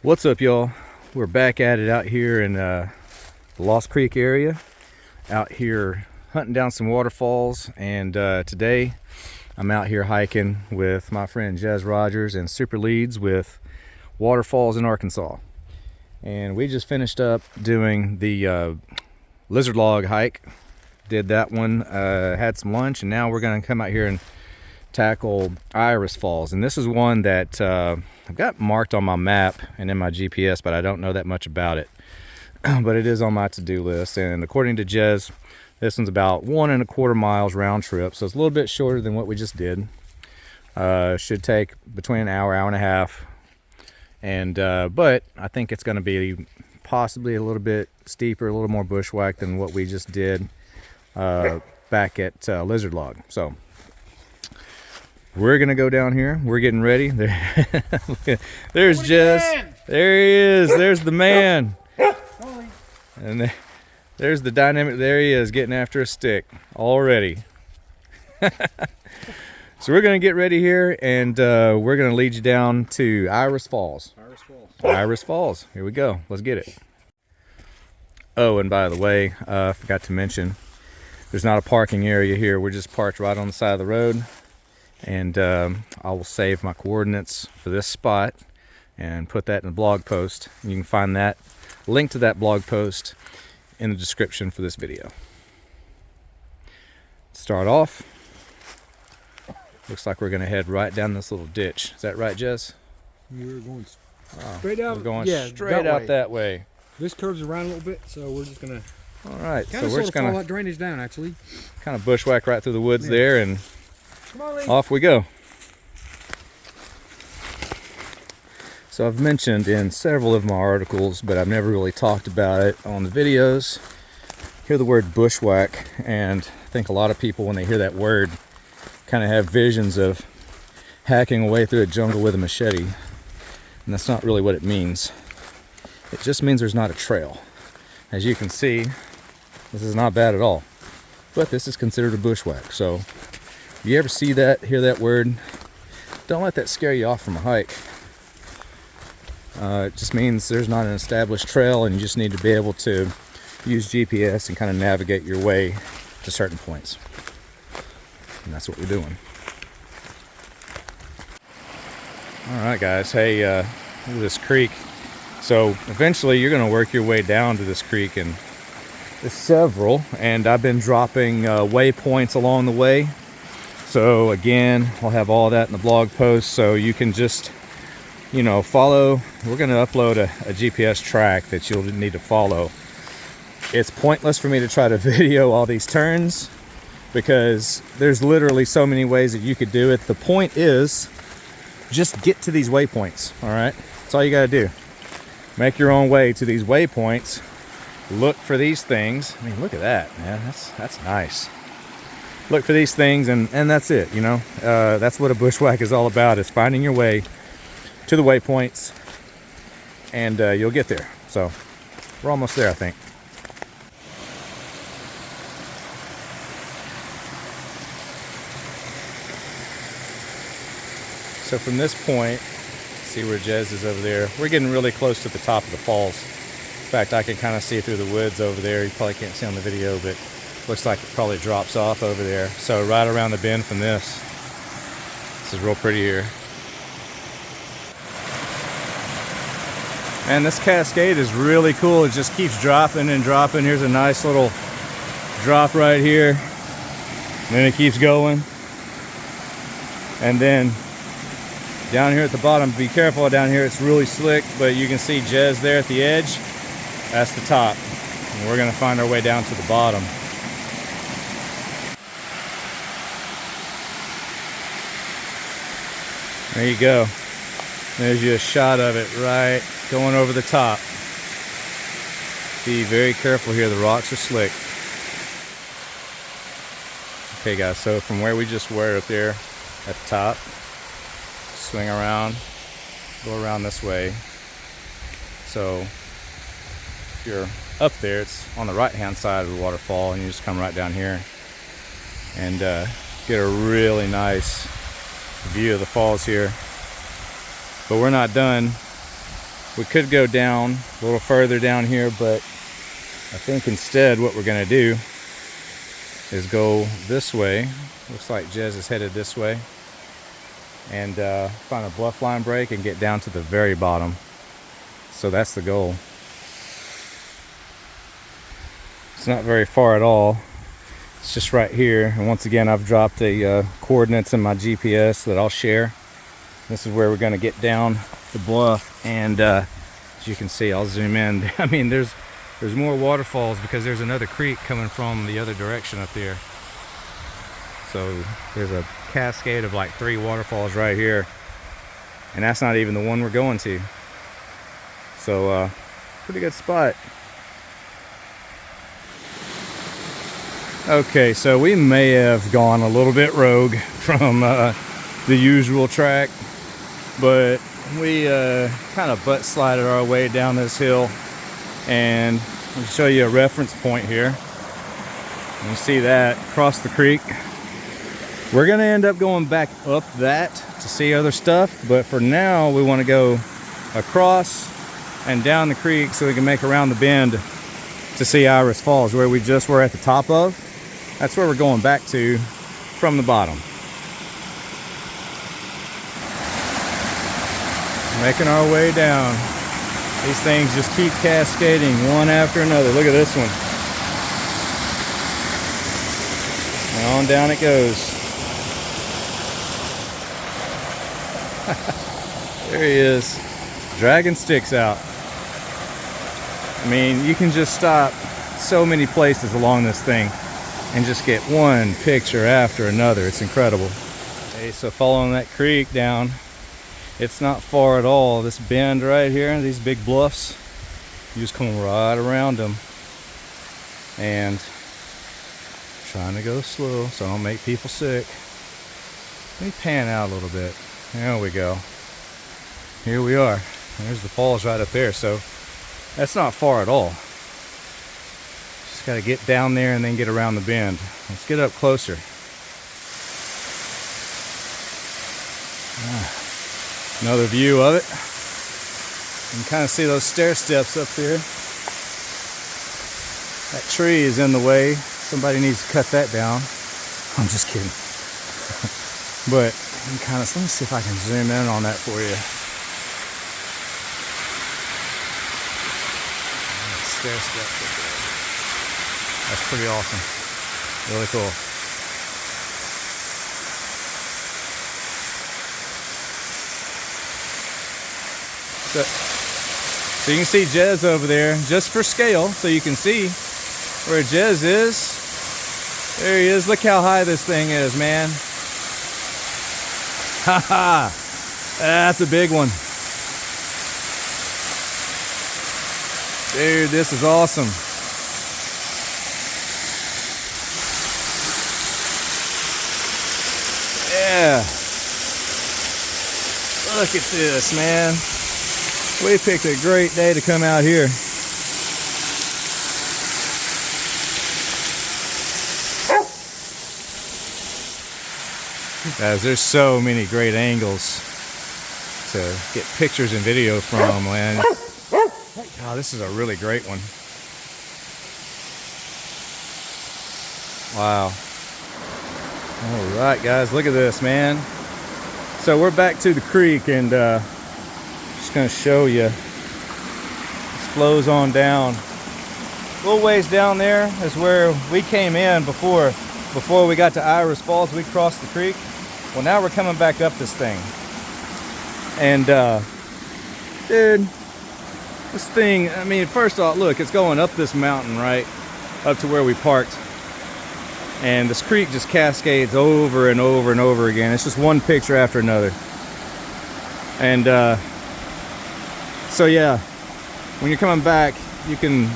What's up, y'all? We're back at it out here in the Lost Creek area, out here hunting down some waterfalls. And today I'm out here hiking with my friend Jez Rogers and Super Leads with Waterfalls in Arkansas. And we just finished up doing the lizard log hike. Did that one, had some lunch, and now we're gonna come out here and tackle Iris Falls. And this is one that I've got marked on my map and in my GPS, but I don't know that much about it. But it is on my to-do list, and according to Jez, this one's about 1.25 miles round trip, so it's a little bit shorter than what we just did. Should take between an hour and a half, and but I think it's going to be possibly a little bit steeper, a little more bushwhack than what we just did back at Lizard Log. So we're gonna go down here. We're getting ready. There's Jez. There he is. There's the man. And there's the dynamic. There he is, getting after a stick already. So we're gonna get ready here, and we're gonna lead you down to Iris Falls. Iris Falls. Here we go. Let's get it. Oh, and by the way, I forgot to mention, there's not a parking area here. We're just parked right on the side of the road. And I will save my coordinates for this spot and put that in the blog post. You can find that link to that blog post in the description for this video. Start off, looks like we're going to head right down this little ditch. Is that right, Jez? We're going straight out. We're going straight out that way. This curves around a little bit, so we're just going to so we're just going to follow that drainage down, actually. Kind of bushwhack right through the woods there, and off we go. So I've mentioned in several of my articles, but I've never really talked about it on the videos. Hear the word bushwhack, and I think a lot of people, when they hear that word, kind of have visions of hacking away through a jungle with a machete, and that's not really what it means. It just means there's not a trail. As you can see, this is not bad at all, but this is considered a bushwhack. So if you ever see that, hear that word, don't let that scare you off from a hike. It just means there's not an established trail, and you just need to be able to use GPS and kind of navigate your way to certain points. And that's what we're doing. All right, guys. Hey, look at this creek. So eventually you're going to work your way down to this creek, and there's several, and I've been dropping waypoints along the way. So again, I'll have all that in the blog post, so you can just, you know, follow. We're going to upload a GPS track that you'll need to follow. It's pointless for me to try to video all these turns because there's literally so many ways that you could do it. The point is just get to these waypoints, all right? That's all you got to do. Make your own way to these waypoints. Look for these things. I mean, look at that, man. That's nice. Look for these things, and that's it, you know. That's what a bushwhack is all about, is finding your way to the waypoints, and you'll get there. So we're almost there, I think. So from this point, see where Jez is over there, we're getting really close to the top of the falls. In fact, I can kind of see through the woods over there. You probably can't see on the video, but looks like it probably drops off over there. So right around the bend from this is real pretty here. And this cascade is really cool. It just keeps dropping and dropping. Here's a nice little drop right here. And then it keeps going. And then down here at the bottom, be careful down here, it's really slick, but you can see Jez there at the edge. That's the top. And we're gonna find our way down to the bottom. There you go. There's you a shot of it right going over the top. Be very careful here, the rocks are slick. Okay guys, so from where we just were up there at the top, swing around, go around this way. So if you're up there, it's on the right hand side of the waterfall, and you just come right down here and get a really nice view of the falls here. But we're not done. We could go down a little further down here, but I think instead what we're gonna do is go this way. Looks like Jez is headed this way, and find a bluffline break and get down to the very bottom. So that's the goal. It's not very far at all. It's just right here. And once again, I've dropped the coordinates in my GPS that I'll share. This is where we're gonna get down the bluff, and as you can see, I'll zoom in. I mean, there's more waterfalls because there's another creek coming from the other direction up there. So there's a cascade of like 3 waterfalls right here, and that's not even the one we're going to. So pretty good spot. Okay, so we may have gone a little bit rogue from the usual track, but we kind of butt slided our way down this hill, and I'll show you a reference point here. You see that across the creek. We're gonna end up going back up that to see other stuff, but for now we want to go across and down the creek so we can make around the bend to see Iris Falls, where we just were at the top of. That's where we're going back to from the bottom. Making our way down. These things just keep cascading one after another. Look at this one. And on down it goes. There he is, dragging sticks out. I mean, you can just stop so many places along this thing and just get one picture after another. It's incredible. Okay, so following that creek down, it's not far at all. This bend right here, these big bluffs, you just come right around them. And trying to go slow so I don't make people sick. Let me pan out a little bit. There we go. Here we are. There's the falls right up there. So that's not far at all. Just got to get down there and then get around the bend. Let's get up closer. Another view of it. You can kind of see those stair steps up there. That tree is in the way. Somebody needs to cut that down. I'm just kidding. But you kind of, let me see if I can zoom in on that for you. Stair steps up there. That's pretty awesome. Really cool. So you can see Jez over there, just for scale, so you can see where Jez is. There he is. Look how high this thing is, man. Haha, that's a big one. Dude, this is awesome. Yeah. Look at this, man. We picked a great day to come out here. Guys, there's so many great angles to get pictures and video from, man. Oh, this is a really great one. Wow. All right, guys, look at this, man. So we're back to the creek, and just gonna show you. This flows on down. A little ways down there is where we came in before we got to Iris Falls. We crossed the creek. Well, now we're coming back up this thing. And dude, this thing, I mean, first off, look, it's going up this mountain, right? Up to where we parked. And this creek just cascades over and over and over again. It's just one picture after another. And so yeah, when you're coming back, you can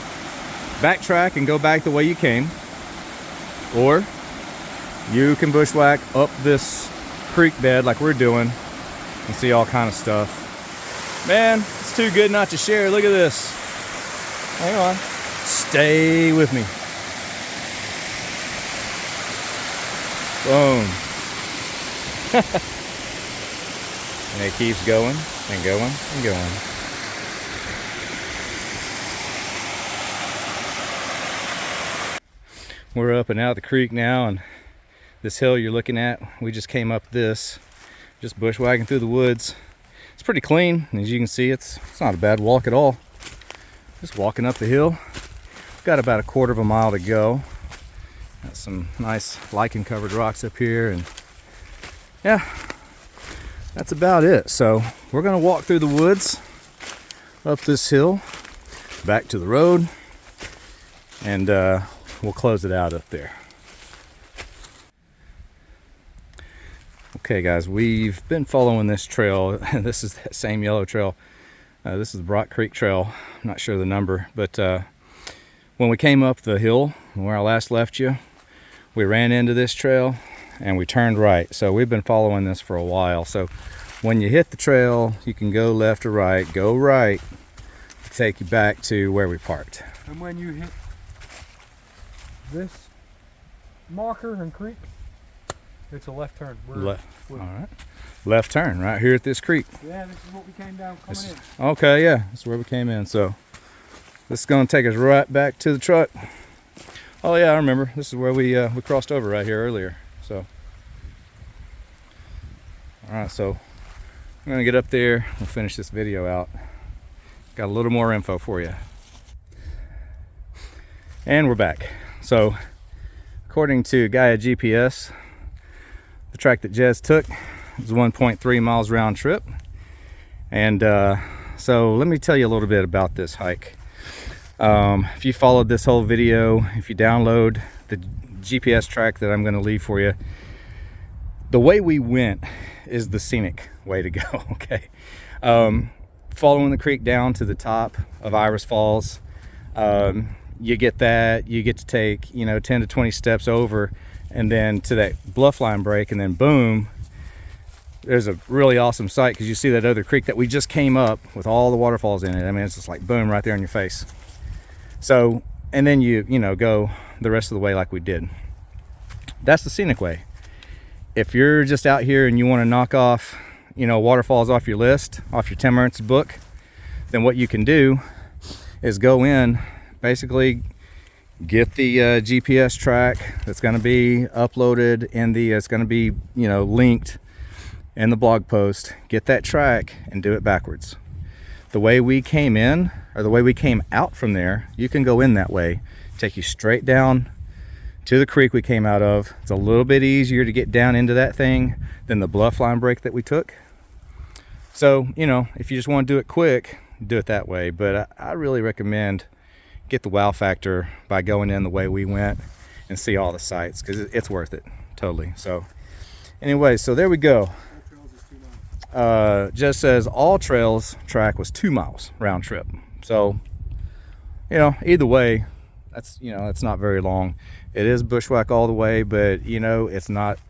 backtrack and go back the way you came. Or you can bushwhack up this creek bed like we're doing and see all kind of stuff. Man, it's too good not to share. Look at this. Hang on. Stay with me. Boom. And it keeps going and going and going. We're up and out of the creek now, and this hill you're looking at, we just came up this, just bushwhacking through the woods. It's pretty clean, and as you can see, it's not a bad walk at all. Just walking up the hill. Got about a quarter of a mile to go. Got some nice lichen covered rocks up here, and yeah, that's about it. So we're gonna walk through the woods, up this hill, back to the road, and we'll close it out up there. Okay guys, we've been following this trail. This is that same yellow trail. This is the Brock Creek Trail. I'm not sure the number, but when we came up the hill where I last left you, we ran into this trail and we turned right. So we've been following this for a while. So when you hit the trail, you can go left or right. Go right to take you back to where we parked. And when you hit this marker and creek, it's a left turn. All right. Left turn right here at this creek. Yeah, this is what we came down coming in. Okay, yeah, that's where we came in. So this is going to take us right back to the truck. Oh yeah, I remember. This is where we crossed over right here earlier. So, all right, so I'm going to get up there. We'll finish this video out. Got a little more info for you. And we're back. So, according to Gaia GPS, the track that Jez took is 1.3 miles round trip. And so let me tell you a little bit about this hike. If you followed this whole video, if you download the GPS track that I'm going to leave for you, the way we went is the scenic way to go. Okay, following the creek down to the top of Iris Falls, you get to take 10 to 20 steps over, and then to that Bluffline break, and then boom, there's a really awesome sight, because you see that other creek that we just came up with all the waterfalls in it. I mean, it's just like boom right there in your face. So, and then you go the rest of the way like we did. That's the scenic way. If you're just out here and you want to knock off waterfalls off your list, off your 10 minutes book, then what you can do is go in, basically get the GPS track that's going to be uploaded in the it's going to be linked in the blog post. Get that track and do it backwards. The way we came in, or the way we came out from there, you can go in that way, take you straight down to the creek we came out of. It's a little bit easier to get down into that thing than the Bluffline break that we took. So if you just want to do it quick, do it that way. But I really recommend get the wow factor by going in the way we went and see all the sights, because it's worth it totally. So anyway, so there we go. Just says all trails track was 2 miles round trip. So either way, that's it's not very long. It is bushwhack all the way, but it's not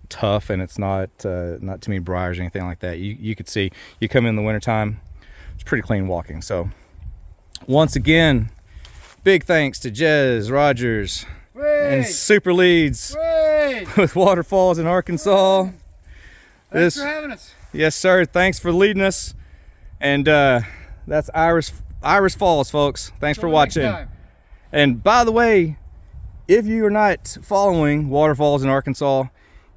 tough, and it's not too many briars or anything like that. You could see, you come in the wintertime, it's pretty clean walking. So once again, big thanks to Jez Rogers and Super Leads with Waterfalls in Arkansas. Thanks for having us. Yes, sir. Thanks for leading us. And that's Iris Falls, folks. Thanks for watching. And by the way, if you are not following Waterfalls in Arkansas,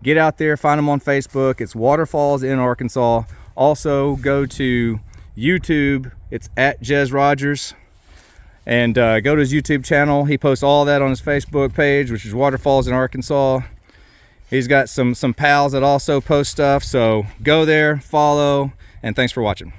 get out there, find them on Facebook. It's Waterfalls in Arkansas. Also, go to YouTube. It's at Jez Rogers. And go to his YouTube channel. He posts all that on his Facebook page, which is Waterfalls in Arkansas. He's got some pals that also post stuff. So go there, follow, and thanks for watching.